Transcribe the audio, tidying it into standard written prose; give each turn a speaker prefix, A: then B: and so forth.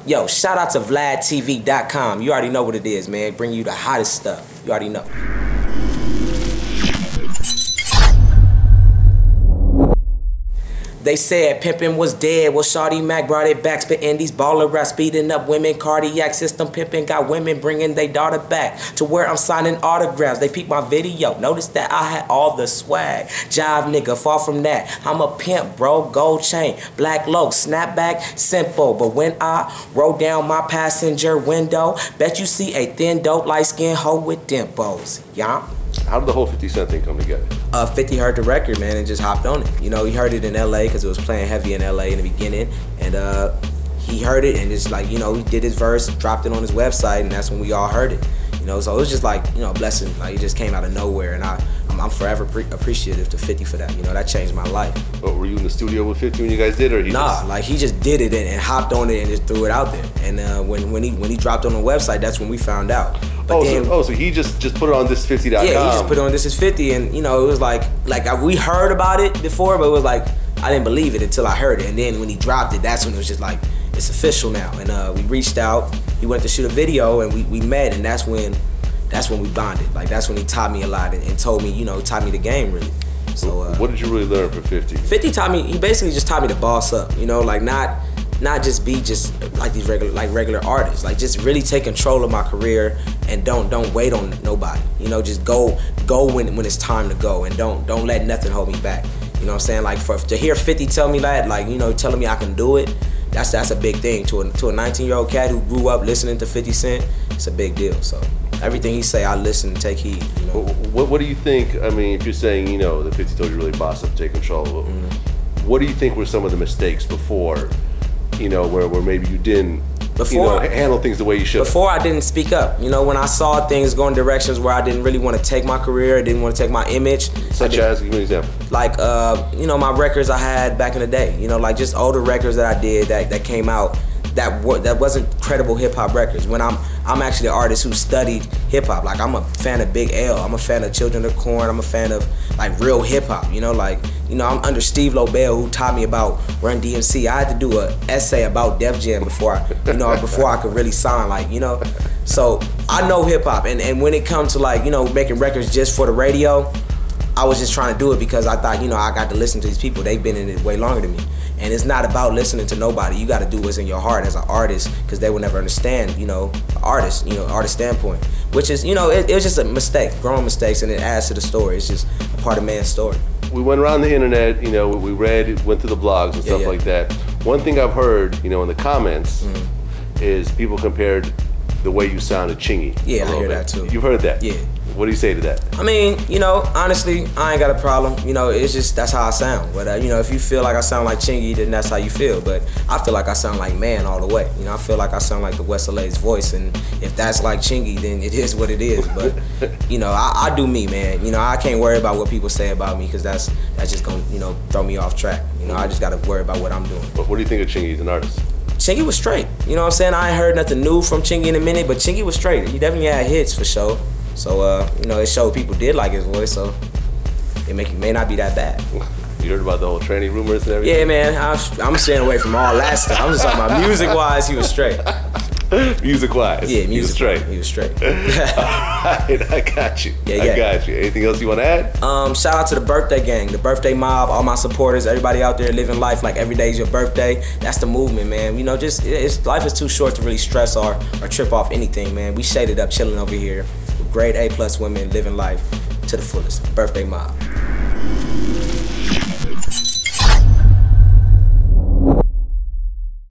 A: Yo, shout out to VladTV.com. You already know what it is, man. Bring you the hottest stuff. You already know. They said pimpin' was dead. Well, Shawty Mac brought it back. Spittin' these baller raps, speeding up women. Cardiac system pimpin' got women bringing their daughter back to where I'm signing autographs. They peeped my video. Notice that I had all the swag. Jive nigga, far from that. I'm a pimp, bro. Gold chain, black low, snapback, simple. But when I roll down my passenger window, bet you see a thin, dope, light-skinned hoe with dimples. Yeah.
B: How did the whole 50 Cent thing come together?
A: 50 heard the record, man, and just hopped on it. You know, he heard it in LA because it was playing heavy in LA in the beginning. And he heard it and it's like, you know, he did his verse, dropped it on his website, and that's when we all heard it. You know, so it was just like, you know, a blessing. Like, it just came out of nowhere, and I'm forever appreciative to 50 for that. You know, that changed my life.
B: But were you in the studio with 50 when you guys did it, or
A: he just did it and hopped on it and just threw it out there. And when he dropped on the website, that's when we found out. But
B: so he just put it on this50.com.
A: Yeah, he just put it on This Is 50, and you know, it was like we heard about it before, but it was like I didn't believe it until I heard it. And then when he dropped it, that's when it was just like, it's official now. And we reached out. He went to shoot a video, and we met, and that's when we bonded. Like, that's when he taught me a lot and told me, you know, taught me the game really. So
B: what did you really learn from 50?
A: 50 taught me. He basically just taught me to boss up. You know, like not just be just like these regular artists. Like, just really take control of my career and don't wait on nobody. You know, just go when it's time to go, and don't let nothing hold me back. You know what I'm saying? Like, to hear 50 tell me that, like, you know, telling me I can do it, that's a big thing. To a 19-year-old cat who grew up listening to 50 Cent, it's a big deal. So everything he say, I listen and take heed. You know?
B: What do you think? I mean, if you're saying, you know, that 50 told you really boss up, take control. What do you think were some of the mistakes before? You know, where maybe you didn't handle things the way you should.
A: Before, I didn't speak up. You know, when I saw things going directions where I didn't really want to take my career, I didn't want to take my image.
B: Such as, give me an example. Like,
A: you know, my records I had back in the day. You know, like just older records that I did that came out that wasn't credible hip hop records. When I'm actually an artist who studied hip hop. Like, I'm a fan of Big L. I'm a fan of Children of Corn. I'm a fan of like real hip hop. You know, like, you know, I'm under Steve Lobel, who taught me about Run DMC. I had to do an essay about Def Jam before I could really sign. Like, you know, so I know hip hop. And when it comes to, like, you know, making records just for the radio, I was just trying to do it because I thought, you know, I got to listen to these people. They've been in it way longer than me. And it's not about listening to nobody. You got to do what's in your heart as an artist, because they will never understand, you know, artist standpoint. Which is, you know, it was just a mistake, growing mistakes, and it adds to the story. It's just a part of man's story.
B: We went around the internet, you know, we read, went through the blogs and stuff like that. One thing I've heard, you know, in the comments is people compared the way you sounded Chingy.
A: Yeah, I hear that too.
B: You've heard that?
A: Yeah.
B: What do you say to that?
A: I mean, you know, honestly, I ain't got a problem. You know, it's just, that's how I sound. But, you know, if you feel like I sound like Chingy, then that's how you feel. But I feel like I sound like Mann all the way. You know, I feel like I sound like the West LA's voice. And if that's like Chingy, then it is what it is. But, you know, I do me, man. You know, I can't worry about what people say about me, because that's just going to, you know, throw me off track. You know, I just got to worry about what I'm doing.
B: But what do you think of Chingy as an artist?
A: Chingy was straight. You know what I'm saying? I ain't heard nothing new from Chingy in a minute, but Chingy was straight. He definitely had hits for sure. So, you know, it showed people did like his voice, so it may not be that bad.
B: You heard about the whole tranny rumors and everything?
A: Yeah, man, I'm staying away from all that stuff. I'm just talking about music-wise, he was straight.
B: Music-wise?
A: Yeah,
B: he was straight.
A: He was straight.
B: I got you. I got you. Anything else you want to add?
A: Shout out to the birthday gang, the birthday mob, all my supporters, everybody out there living life like every day is your birthday. That's the movement, man. You know, just life is too short to really stress or trip off anything, man. We shaded up, chilling over here with grade A+ women, living life to the fullest. Birthday mob.